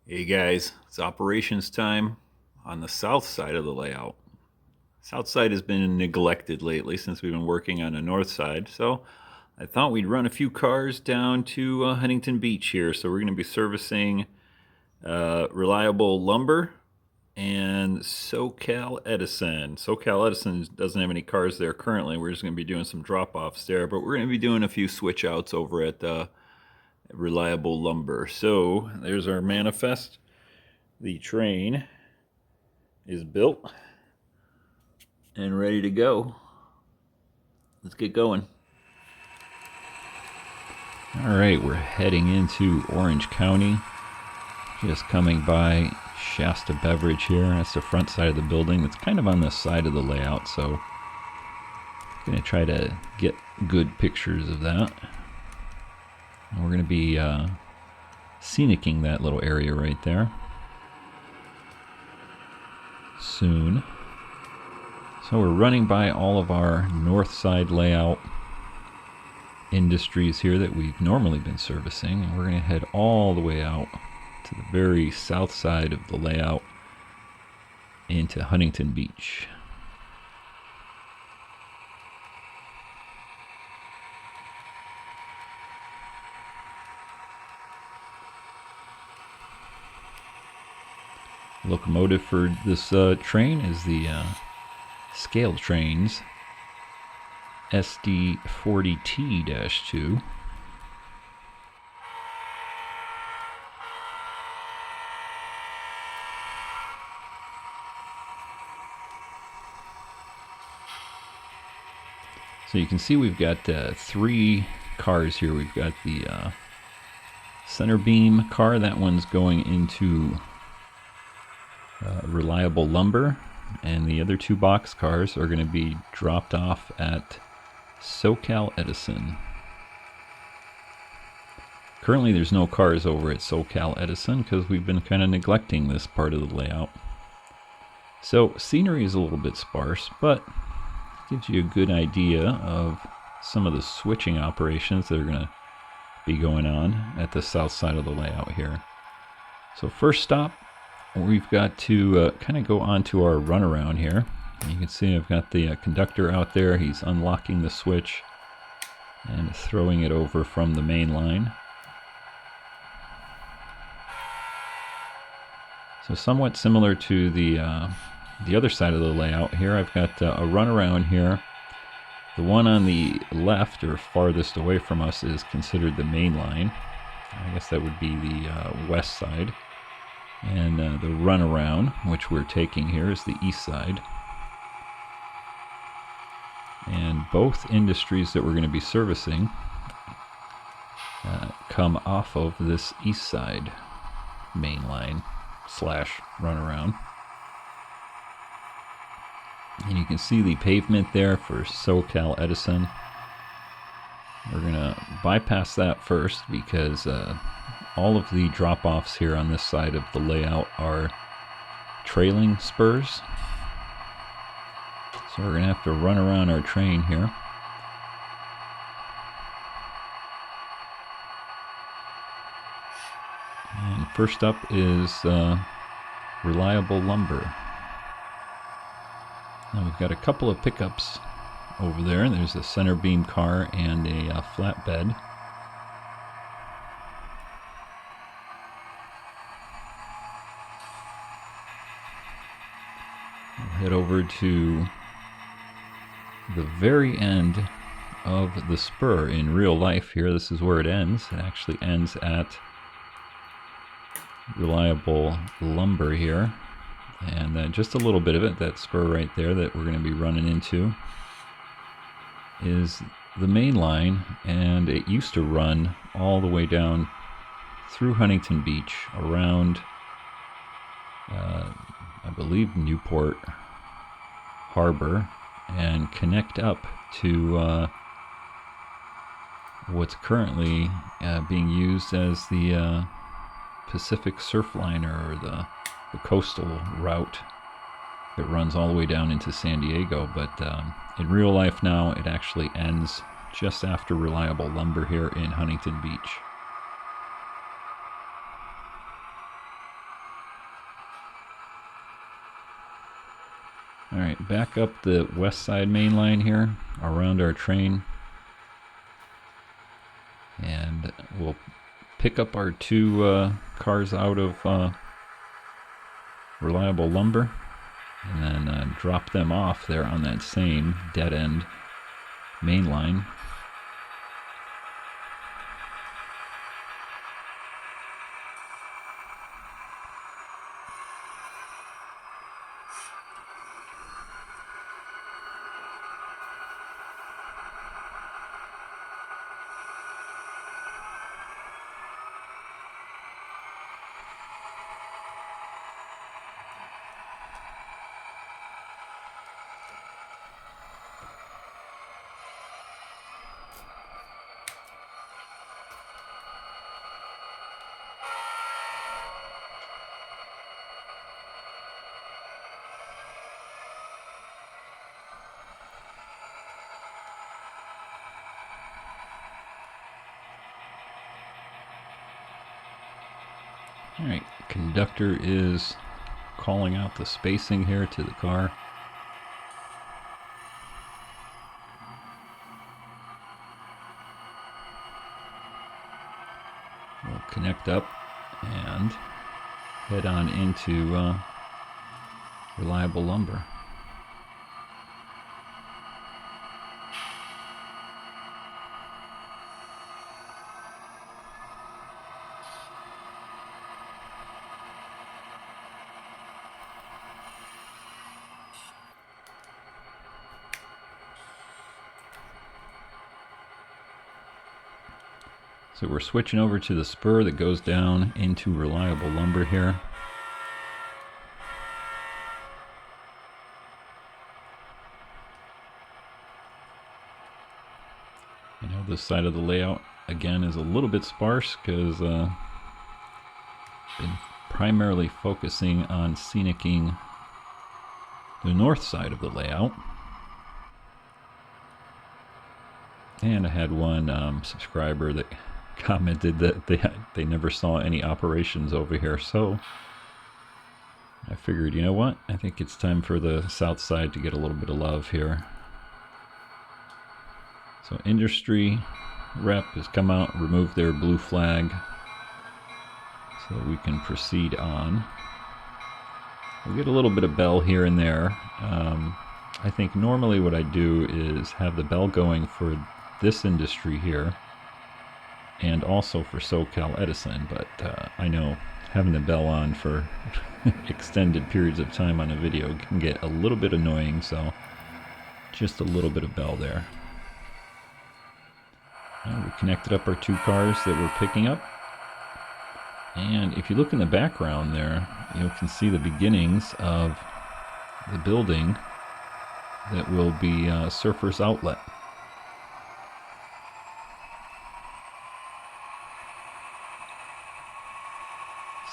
Hey guys, it's operations time on the south side of the layout. South side has been neglected lately since we've been working on the north side, so I thought we'd run a few cars down to Huntington Beach here. So we're going to be servicing Reliable Lumber and SoCal Edison. SoCal Edison doesn't have any cars there currently. We're just going to be doing some drop-offs there, but we're going to be doing a few switch outs over at Reliable Lumber. So there's our manifest. The train is built and ready to go. Let's get going. All right, we're heading into Orange County. Just coming by Shasta Beverage here. That's the front side of the building. It's kind of on the side of the layout, so I'm going to try to get good pictures of that. And we're going to be scenicking that little area right there soon. So we're running by all of our north side layout industries here that we've normally been servicing, and we're going to head all the way out to the very south side of the layout into Huntington Beach. Locomotive for this train is the scaletrains SD40T-2. So you can see we've got three cars here. We've got the center beam car. That one's going into Reliable Lumber, and the other two box cars are going to be dropped off at SoCal Edison. Currently there's no cars over at SoCal Edison because we've been kind of neglecting this part of the layout. So scenery is a little bit sparse, but it gives you a good idea of some of the switching operations that are going to be going on at the south side of the layout here. So first stop, we've got to kind of go on to our runaround here. You can see I've got the conductor out there. He's unlocking the switch and throwing it over from the main line. So somewhat similar to the other side of the layout here, I've got a runaround here. The one on the left, or farthest away from us, is considered the main line. I guess that would be the west side. And the runaround, which we're taking here, is the east side. And both industries that we're going to be servicing come off of this east side main line slash runaround. And you can see the pavement there for SoCal Edison. We're going to bypass that first because all of the drop-offs here on this side of the layout are trailing spurs. So we're going to have to run around our train here. And first up is Reliable Lumber. Now we've got a couple of pickups over there. There's a center beam car and a flatbed. We'll head over to the very end of the spur in real life here. This is where it ends. It actually ends at Reliable Lumber here. And just a little bit of it, that spur right there that we're going to be running into, is the main line, and it used to run all the way down through Huntington Beach, around, I believe, Newport Harbor, and connect up to what's currently being used as the Pacific Surfliner, or the coastal route that runs all the way down into San Diego. But in real life now, it actually ends just after Reliable Lumber here in Huntington Beach. Alright, back up the west side main line here, around our train. And we'll pick up our two cars out of reliable lumber, and then drop them off there on that same dead end main line. Alright, conductor is calling out the spacing here to the car. We'll connect up and head on into reliable lumber. So we're switching over to the spur that goes down into reliable lumber here. I know this side of the layout again is a little bit sparse because been primarily focusing on scenicking the north side of the layout. And I had one subscriber that commented that they never saw any operations over here, so I figured, you know what, I think it's time for the south side to get a little bit of love here. So industry rep has come out and removed their blue flag so we can proceed on. We'll get a little bit of bell here and there. I think normally what I do is have the bell going for this industry here and also for SoCal Edison, but I know having the bell on for extended periods of time on a video can get a little bit annoying, so just a little bit of bell there. And we connected up our two cars that we're picking up, and if you look in the background there, you can see the beginnings of the building that will be Surfer's Outlet.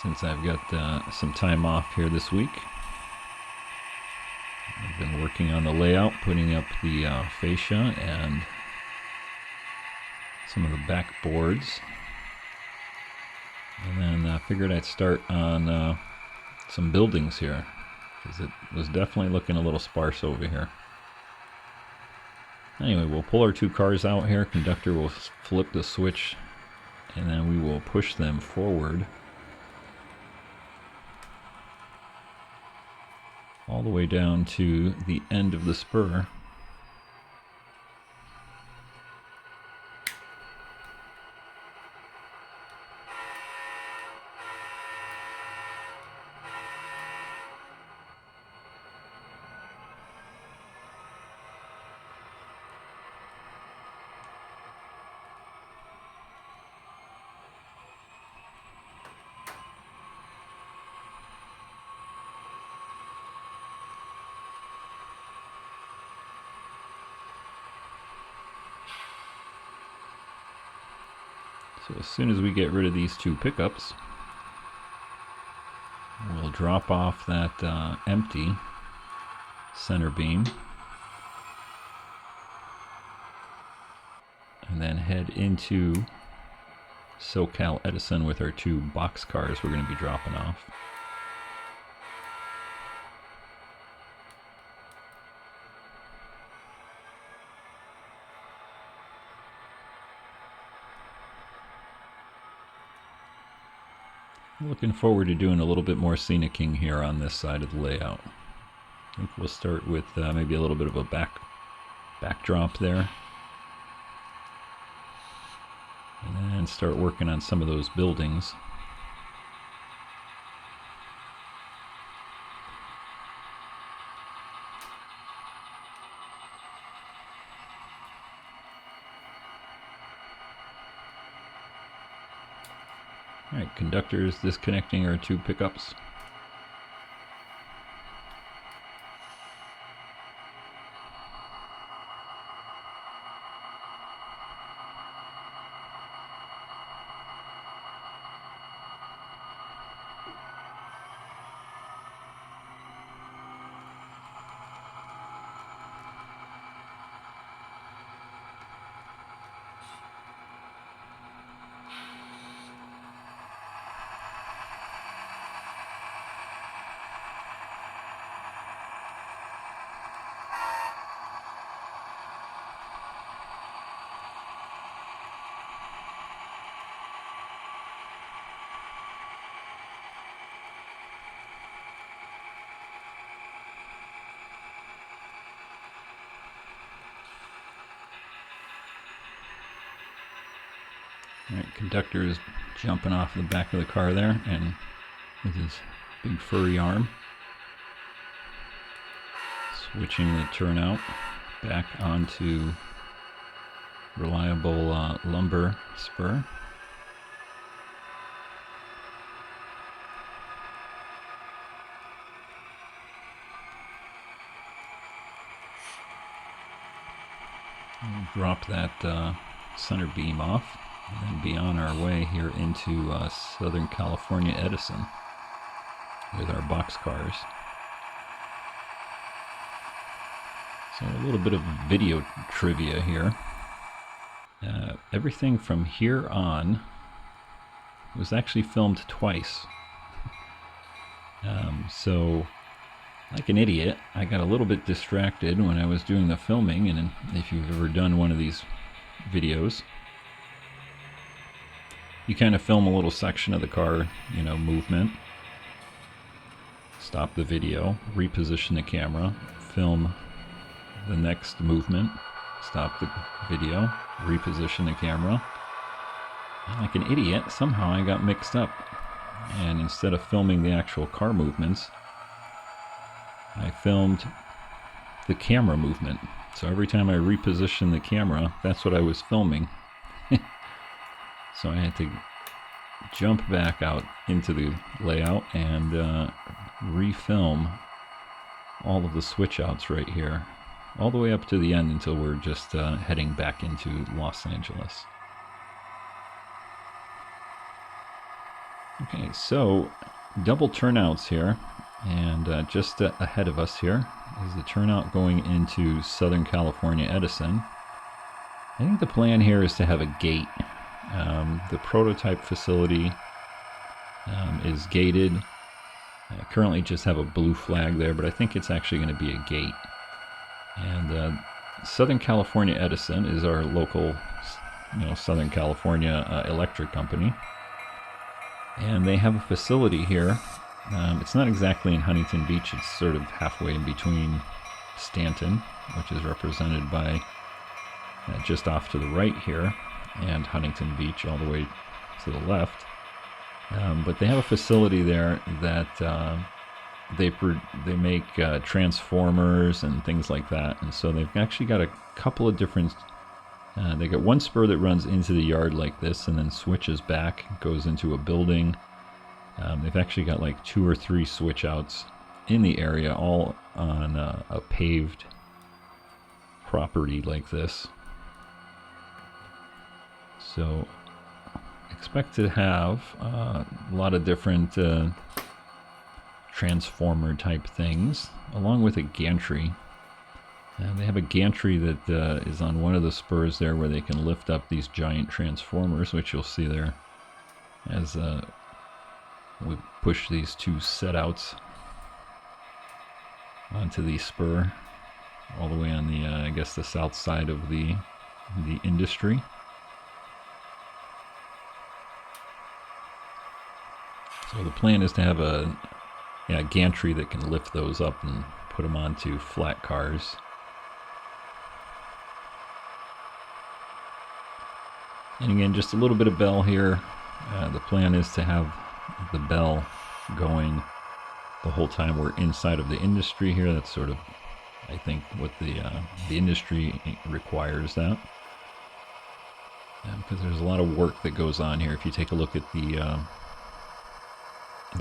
Since I've got some time off here this week, I've been working on the layout, putting up the fascia and some of the back boards, and then I figured I'd start on some buildings here because it was definitely looking a little sparse over here. Anyway, we'll pull our two cars out here, conductor will flip the switch, and then we will push them forward all the way down to the end of the spur. So as soon as we get rid of these two pickups, we'll drop off that empty center beam and then head into SoCal Edison with our two box cars we're going to be dropping off. Looking forward to doing a little bit more scenicking here on this side of the layout. I think we'll start with maybe a little bit of a backdrop there. And then start working on some of those buildings. Alright, conductors disconnecting our two pickups. Alright, conductor is jumping off the back of the car there, and with his big furry arm, switching the turnout back onto reliable lumber spur. We'll drop that center beam off and then be on our way here into Southern California Edison with our boxcars. So a little bit of video trivia here. Everything from here on was actually filmed twice. So like an idiot, I got a little bit distracted when I was doing the filming, and if you've ever done one of these videos, you kind of film a little section of the car, you know, movement, stop the video, reposition the camera, film the next movement, stop the video, reposition the camera. And like an idiot, somehow I got mixed up, and instead of filming the actual car movements, I filmed the camera movement. So every time I repositioned the camera, that's what I was filming. So I had to jump back out into the layout and refilm all of the switch outs right here, all the way up to the end until we're just heading back into Los Angeles. Okay, so double turnouts here, and just ahead of us here is the turnout going into Southern California Edison. I think the plan here is to have a gate. The prototype facility is gated. I currently just have a blue flag there, but I think it's actually going to be a gate. And Southern California Edison is our local, Southern California electric company. And they have a facility here. It's not exactly in Huntington Beach. It's sort of halfway in between Stanton, which is represented by just off to the right here, and Huntington Beach all the way to the left. But they have a facility there that they make transformers and things like that. And so they've actually got a couple of different, they got one spur that runs into the yard like this and then switches back, goes into a building. They've actually got like 2 or 3 switch outs in the area, all on a paved property like this. So expect to have a lot of different transformer type things, along with a gantry. And they have a gantry that is on one of the spurs there where they can lift up these giant transformers, which you'll see there as we push these 2 setouts onto the spur all the way on the, I guess, the south side of the industry. So So the plan is to have a gantry that can lift those up and put them onto flat cars. And again, just a little bit of bell here. The plan is to have the bell going the whole time we're inside of the industry here. That's sort of, I think, what the industry requires that. Because there's a lot of work that goes on here. If you take a look at the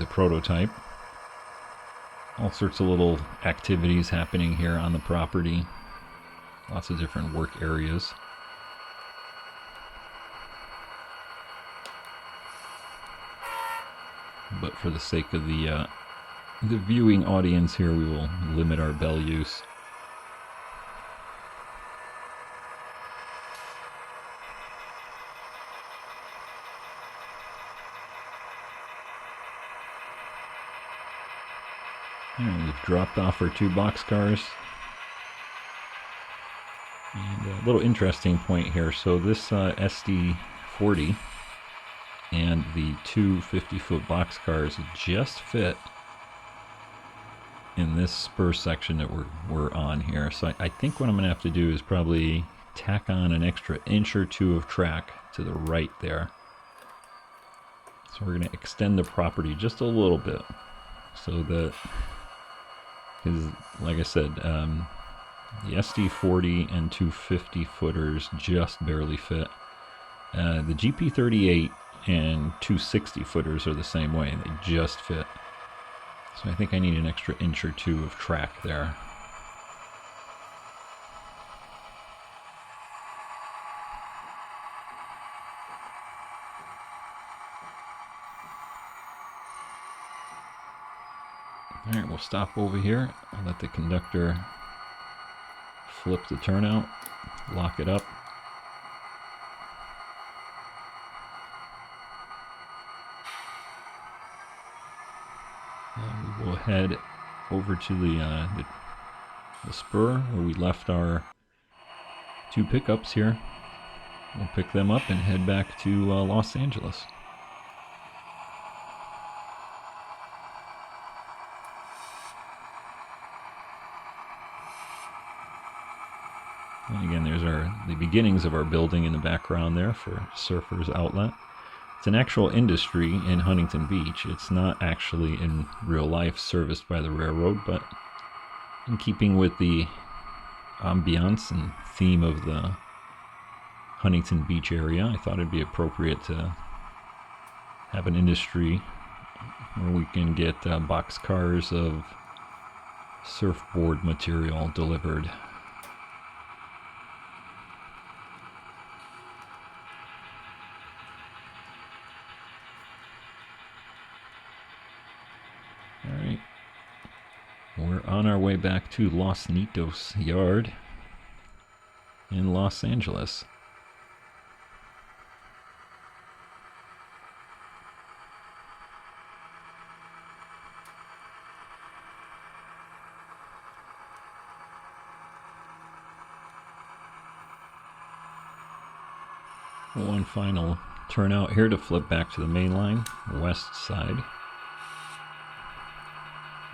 prototype, all sorts of little activities happening here on the property. Lots of different work areas. But for the sake of the viewing audience here, we will limit our bell use. And we've dropped off our 2 boxcars. And a little interesting point here. So this SD40 and the 2 50-foot boxcars just fit in this spur section that we're on here. So I think what I'm going to have to do is probably tack on an extra inch or 2 of track to the right there. So we're going to extend the property just a little bit, so that, because like I said, the SD40 and 2 50-footers just barely fit. The GP38 and 2 60-footers are the same way. They just fit. So I think I need an extra inch or 2 of track there. Alright, we'll stop over here. I'll let the conductor flip the turnout, lock it up. And we will head over to the spur where we left our 2 pickups here. We'll pick them up and head back to Los Angeles. And again, there's the beginnings of our building in the background there for Surfers Outlet. It's an actual industry in Huntington Beach. It's not actually in real life serviced by the railroad, but in keeping with the ambiance and theme of the Huntington Beach area, I thought it'd be appropriate to have an industry where we can get boxcars of surfboard material delivered. Alright, we're on our way back to Los Nitos Yard in Los Angeles. One final turnout here to flip back to the main line, west side.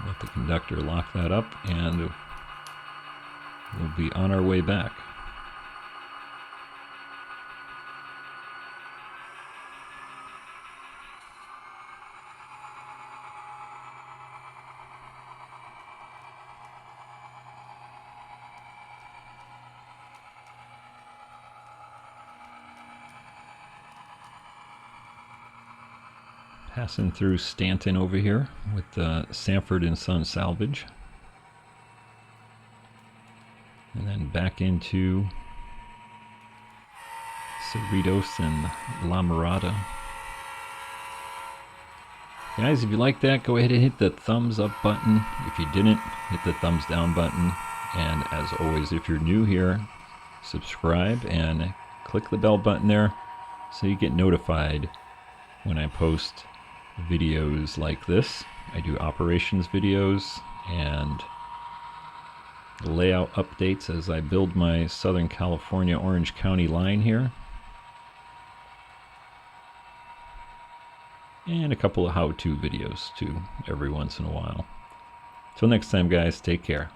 Let the conductor lock that up, and we'll be on our way back. Passing through Stanton over here with Sanford and Son Salvage. And then back into Cerritos and La Mirada. Guys, if you like that, go ahead and hit the thumbs up button. If you didn't, hit the thumbs down button. And as always, if you're new here, subscribe and click the bell button there so you get notified when I post videos like this. I do operations videos and layout updates as I build my Southern California Orange County line here. and a couple of how-to videos too every once in a while. Till next time, guys, take care.